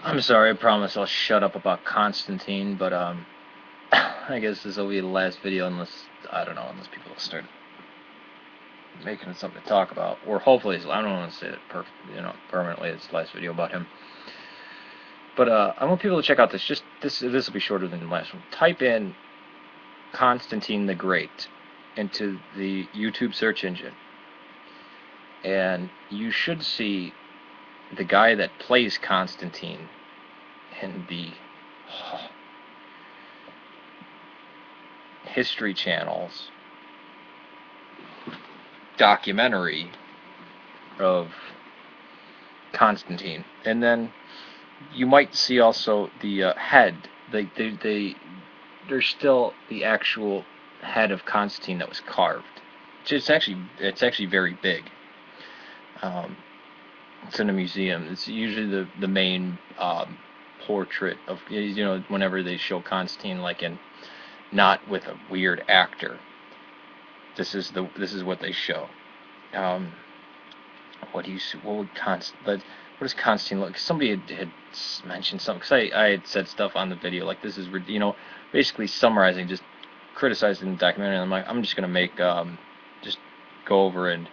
I'm sorry, I promise I'll shut up about Constantine, but I guess this will be the last video unless, I don't know, unless people start making it something to talk about. Or hopefully, I don't want to say it permanently, it's the last video about him. But I want people to check out this. This will be shorter than the last one. Type in Constantine the Great into the YouTube search engine, and you should see the guy that plays Constantine in the History Channel's documentary of Constantine. And then you might see also the head. There's still the actual head of Constantine that was carved. It's actually very big. It's in a museum. It's usually the main portrait of, whenever they show Constantine, like not with a weird actor. This is what they show. What does Constantine look? Somebody had mentioned something, because I had said stuff on the video like this is, basically summarizing, just criticizing the documentary. And I'm just gonna make just go over and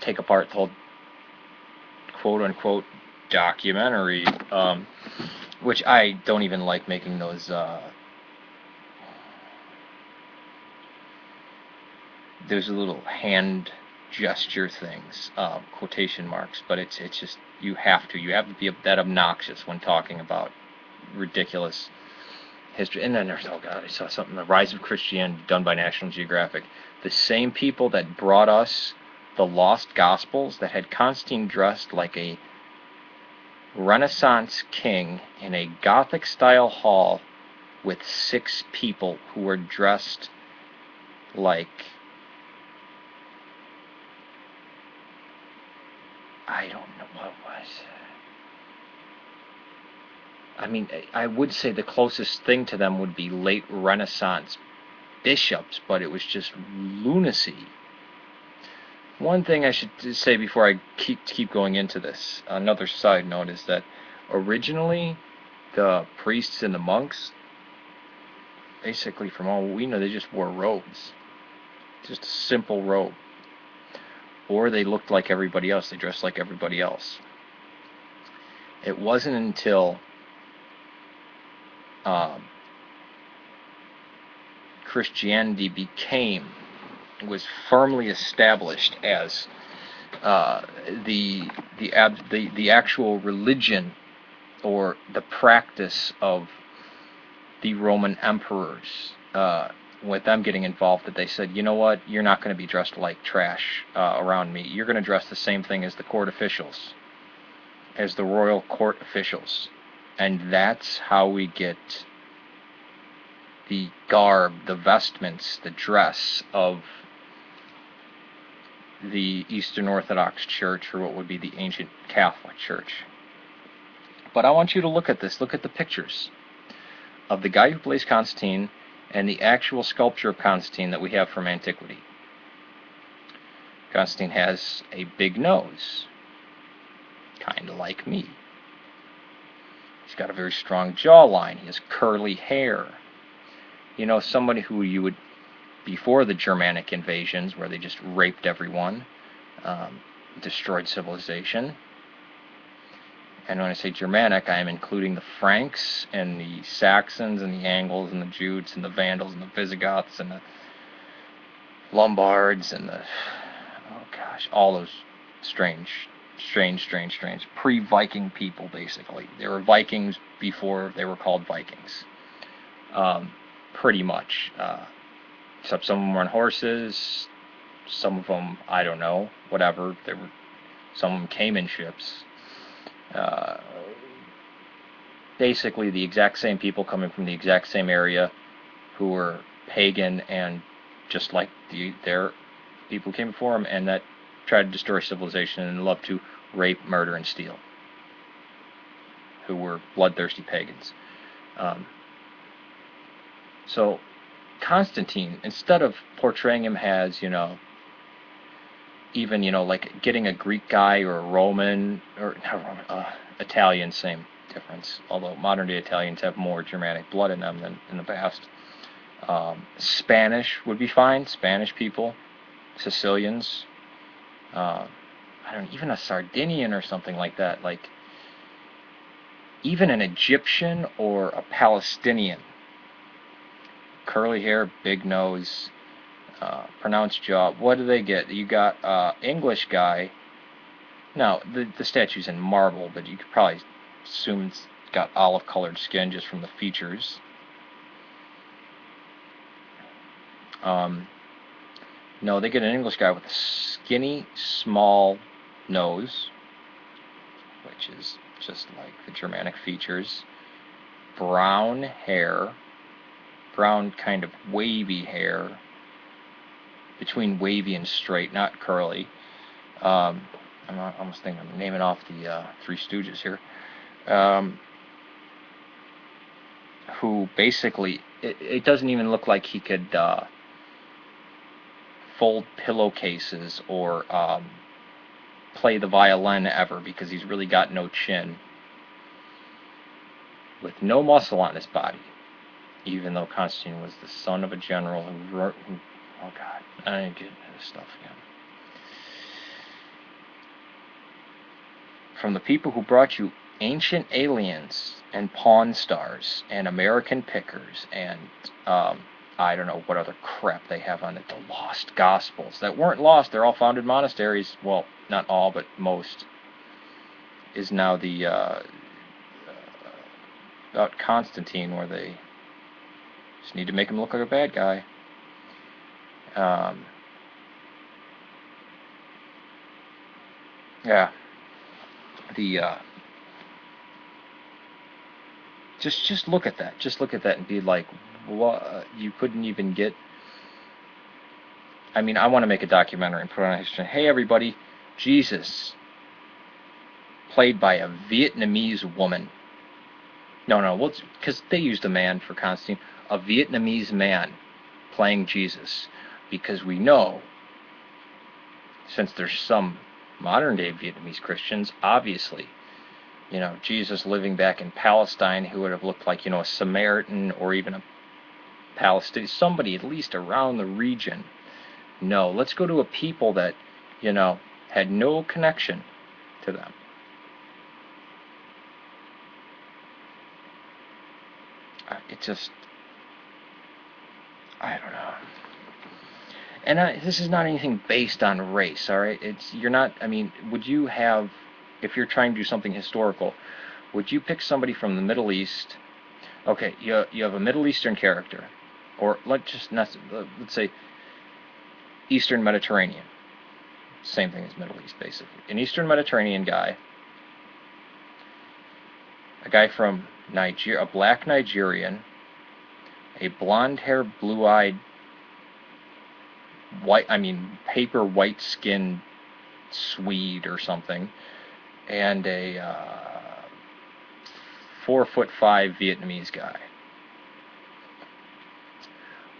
take apart the whole quote unquote documentary, which I don't even like making those little hand gesture things, quotation marks, but it's just, you have to be that obnoxious when talking about ridiculous history. And then there's, oh god, I saw something, the rise of Christianity, done by National Geographic. The same people that brought us the lost gospels, that had Constantine dressed like a Renaissance king in a Gothic style hall with 6 people who were dressed like, I don't know what was. I mean, I would say the closest thing to them would be late Renaissance bishops, but it was just lunacy. One thing I should say before I keep going into this, another side note, is that originally the priests and the monks, basically from all we know, they just wore robes. Just a simple robe. Or they looked like everybody else, they dressed like everybody else. It wasn't until Christianity was firmly established as the actual religion, or the practice of the Roman emperors, with them getting involved, that they said, you know what, you're not going to be dressed like trash around me. You're going to dress the same thing as the court officials, as the royal court officials. And that's how we get the garb, the vestments, the dress of the Eastern Orthodox Church, or what would be the ancient Catholic Church. But I want you to look at this. Look at the pictures of the guy who plays Constantine and the actual sculpture of Constantine that we have from antiquity. Constantine has a big nose, kind of like me. He's got a very strong jawline. He has curly hair. Somebody who you would, before the Germanic invasions, where they just raped everyone, destroyed civilization. And when I say Germanic, I am including the Franks and the Saxons and the Angles and the Jutes and the Vandals and the Visigoths and the Lombards and all those strange pre-Viking people, basically. They were Vikings before they were called Vikings. Pretty much. Except some of them were on horses, some of them, I don't know, whatever. Some of them came in ships. Basically the exact same people coming from the exact same area, who were pagan and just like their people came before them, and that tried to destroy civilization and loved to rape, murder, and steal, who were bloodthirsty pagans. So Constantine, instead of portraying him as, even, you know, like getting a Greek guy or a Roman, or not Roman, Italian, same difference. Although modern day Italians have more Germanic blood in them than in the past. Spanish would be fine. Spanish people, Sicilians. I don't, even a Sardinian or something like that. Like even an Egyptian or a Palestinian. Curly hair, big nose, pronounced jaw. What do they get? You got English guy. Now the statue's in marble, but you could probably assume it's got olive-colored skin just from the features. No, they get an English guy with a skinny, small nose, which is just like the Germanic features. Brown hair, brown kind of wavy hair, between wavy and straight, not curly. I'm almost thinking I'm naming off the Three Stooges here. Who basically, it doesn't even look like he could fold pillowcases or play the violin ever, because he's really got no chin, with no muscle on his body, even though Constantine was the son of a general who oh god, I didn't get into this stuff again. From the people who brought you ancient aliens and pawn stars and American pickers and I don't know what other crap they have on it. The lost gospels that weren't lost. They're all found in monasteries. Well, not all, but most. Is now the about Constantine, where they just need to make him look like a bad guy. Yeah. The just look at that. Just look at that and be like, what? You couldn't even get. I mean, I want to make a documentary and put it on history. Hey, everybody, Jesus, played by a Vietnamese woman. No, because they used a man for Constantine. A Vietnamese man playing Jesus, because we know, since there's some modern-day Vietnamese Christians, obviously, you know, Jesus living back in Palestine, who would have looked like, you know, a Samaritan or even a Palestinian, somebody at least around the region. No, let's go to a people that, you know, had no connection to them. It just, I don't know. And this is not anything based on race, all right? You're not, I mean, would you have, if you're trying to do something historical, would you pick somebody from the Middle East? Okay, you have a Middle Eastern character, or let's say Eastern Mediterranean. Same thing as Middle East, basically. An Eastern Mediterranean guy, a guy from Nigeria, a black Nigerian, a blonde-haired, blue-eyed, paper white-skinned Swede or something, and a 4'5" Vietnamese guy.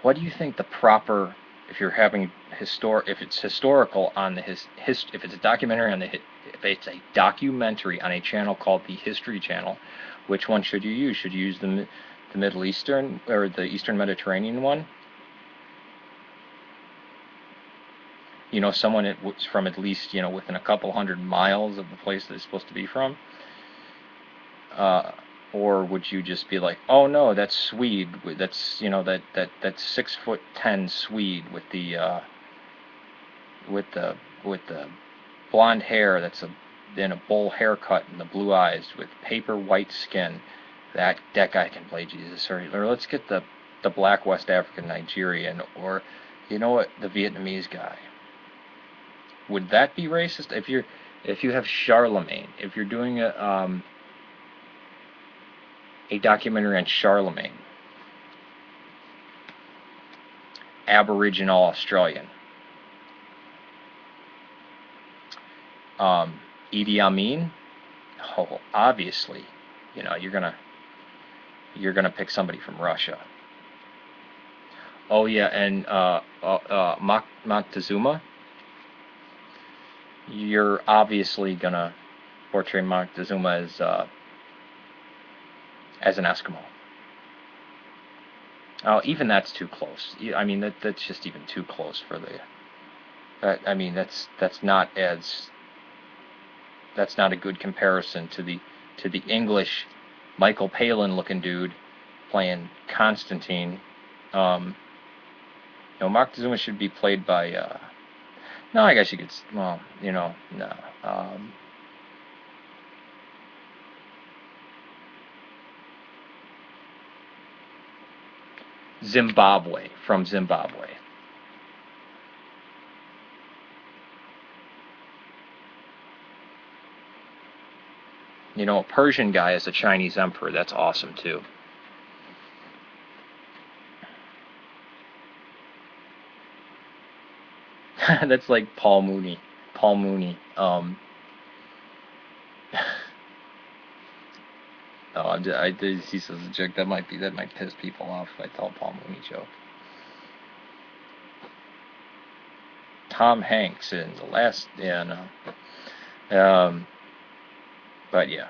What do you think the proper, if you're having if it's historical on the if it's a documentary on if it's a documentary on a channel called the History Channel, which one should you use? Should you use the Middle Eastern or the Eastern Mediterranean one? You know, someone from at least, you know, within a couple 100 miles of the place that it's supposed to be from? Or would you just be like, oh no, that's Swede. That's, you know, that's 6'10" Swede with the blonde hair that's in a bowl haircut and the blue eyes with paper white skin. That guy can play Jesus. Or let's get the black West African Nigerian, or, you know what, the Vietnamese guy. Would that be racist? If you have Charlemagne, if you're doing a documentary on Charlemagne, Aboriginal Australian, Idi Amin, oh, obviously, you know, you're gonna pick somebody from Russia. Oh yeah, and Moctezuma, you're obviously gonna portray Moctezuma as an Eskimo. Oh, even that's too close. I mean, that's just even too close for the. I mean, that's not a good comparison to the English Michael Palin looking dude playing Constantine. No, Moctezuma should be played by. No, I guess you could. Well, no. Zimbabwe, from Zimbabwe. A Persian guy as a Chinese emperor. That's awesome too. That's like Paul Mooney. Oh, he says a joke that might piss people off if I tell a Paul Mooney joke. Tom Hanks in the last, but yeah.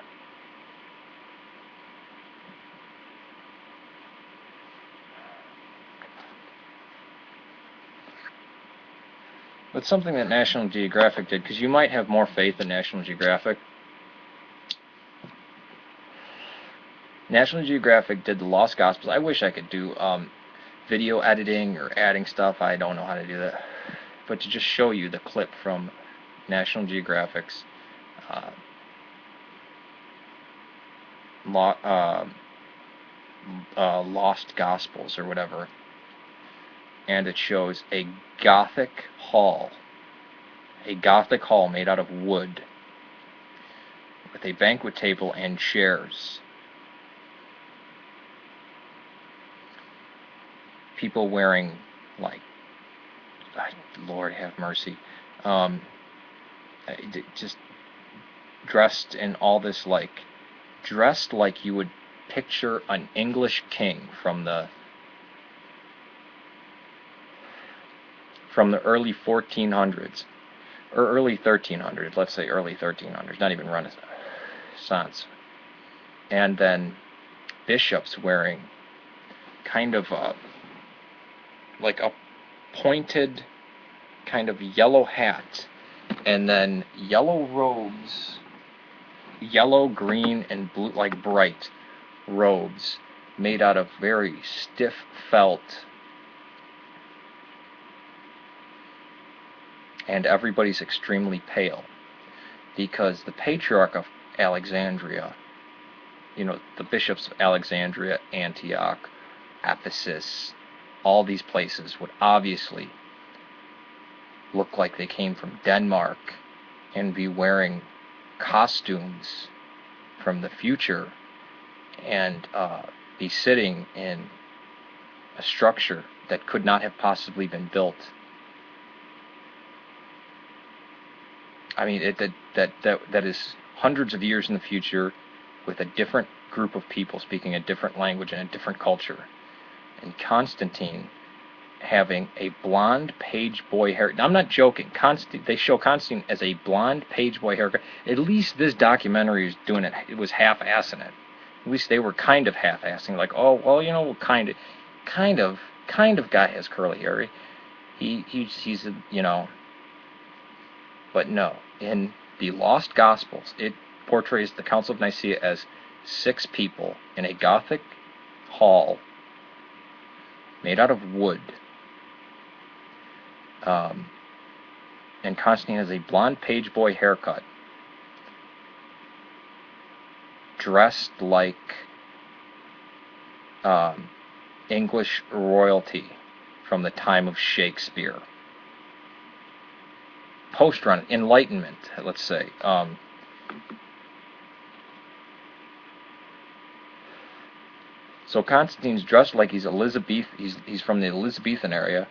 But something that National Geographic did, because you might have more faith in National Geographic. National Geographic did the Lost Gospels. I wish I could do video editing or adding stuff. I don't know how to do that. But to just show you the clip from National Geographic's Lost Gospels or whatever. And it shows a Gothic hall made out of wood with a banquet table and chairs. People wearing, like, Lord have mercy, just dressed in all this, dressed like you would picture an English king from the early 1400s, or early 1300s, let's say early 1300s, not even Renaissance. And then bishops wearing kind of like a pointed kind of yellow hat, and then yellow robes, yellow, green, and blue, like bright robes made out of very stiff felt. And everybody's extremely pale because the Patriarch of Alexandria, the bishops of Alexandria, Antioch, Ephesus, all these places would obviously look like they came from Denmark and be wearing costumes from the future and be sitting in a structure that could not have possibly been built. I mean, that is hundreds of years in the future with a different group of people speaking a different language and a different culture. And Constantine having a blonde page boy hair. Now, I'm not joking. They show Constantine as a blonde page boy haircut. At least this documentary is doing it. It was half-assing it. At least they were kind of half-assing. Like, oh, well, kind of guy has curly hair. He's But no, in the Lost Gospels, it portrays the Council of Nicaea as 6 people in a Gothic hall made out of wood. And Constantine has a blonde page boy haircut, dressed like English royalty from the time of Shakespeare. Post-run Enlightenment, let's say. So Constantine's dressed like he's Elizabeth. He's from the Elizabethan era.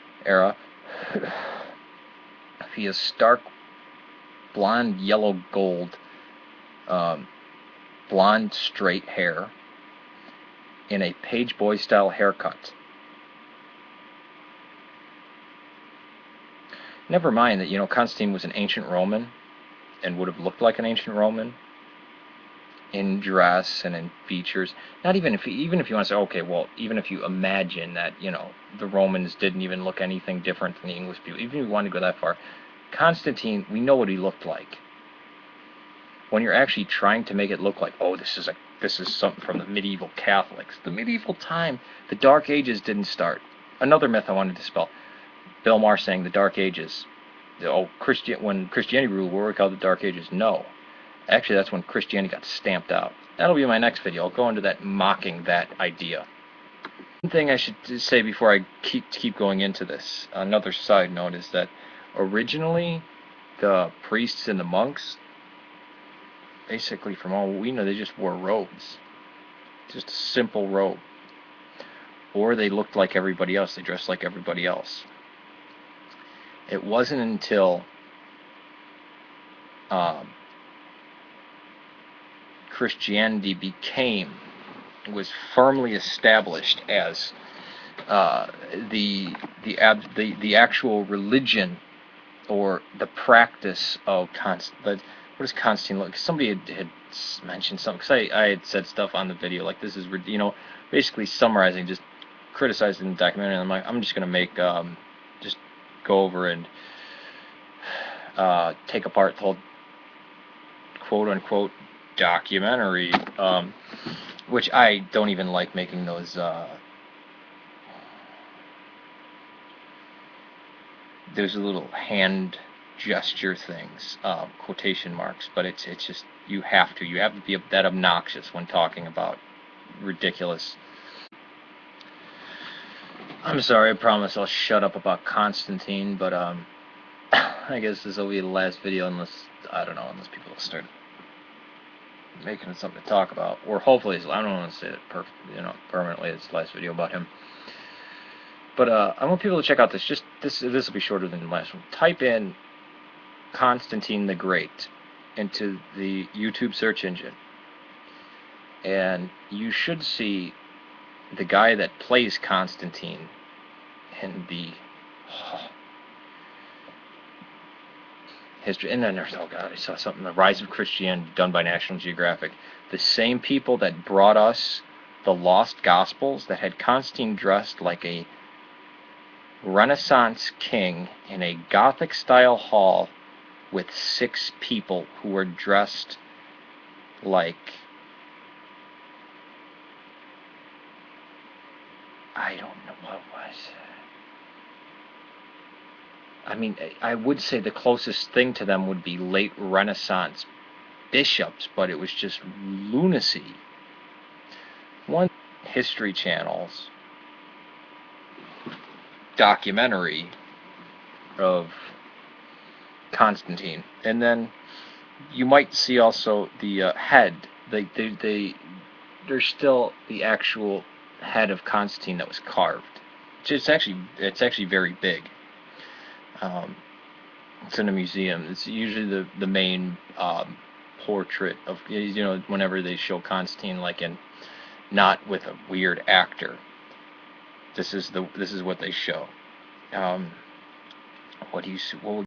He has stark blonde, yellow, gold, blonde, straight hair in a page boy style haircut. Never mind that, Constantine was an ancient Roman, and would have looked like an ancient Roman in dress and in features. Not even if you want to say, okay, well, even if you imagine that, you know, the Romans didn't even look anything different than the English people, even if you want to go that far, Constantine, we know what he looked like. When you're actually trying to make it look like, oh, this is something from the medieval Catholics. The medieval time, the Dark Ages didn't start. Another myth I wanted to dispel. Bill Maher saying the Dark Ages, when Christianity ruled, what were called the Dark Ages? No. Actually, that's when Christianity got stamped out. That'll be my next video. I'll go into that, mocking that idea. One thing I should say before I keep going into this, another side note, is that originally the priests and the monks, basically from all we know, they just wore robes. Just a simple robe. Or they looked like everybody else. They dressed like everybody else. It wasn't until Christianity was firmly established as the actual religion, or the practice of what does Constantine look? Somebody had mentioned something, because I had said stuff on the video like, this is, you know, basically summarizing, just criticizing the documentary. And I'm like, I'm just gonna make just go over and take apart the whole quote unquote documentary, which I don't even like making those little hand gesture things, quotation marks, but it's just, you have to be that obnoxious when talking about ridiculous. I'm sorry, I promise I'll shut up about Constantine, but I guess this will be the last video, unless people start making it something to talk about, or hopefully I don't want to say it permanently. It's the last video about him. But I want people to check out this. This will be shorter than the last one. Type in Constantine the Great into the YouTube search engine, and you should see the guy that plays Constantine in the history. And then there's, oh god, I saw something, The Rise of Christianity, done by National Geographic. The same people that brought us the Lost Gospels, that had Constantine dressed like a Renaissance king in a Gothic-style hall with 6 people who were dressed like, I don't know what was. I mean, I would say the closest thing to them would be late Renaissance bishops, but it was just lunacy. One History Channel's documentary of Constantine, and then you might see also the head. There's still the actual head of Constantine that was carved. It's actually very big. It's in a museum. It's usually the main portrait of, you know, whenever they show Constantine, like in, not with a weird actor. This is what they show. What would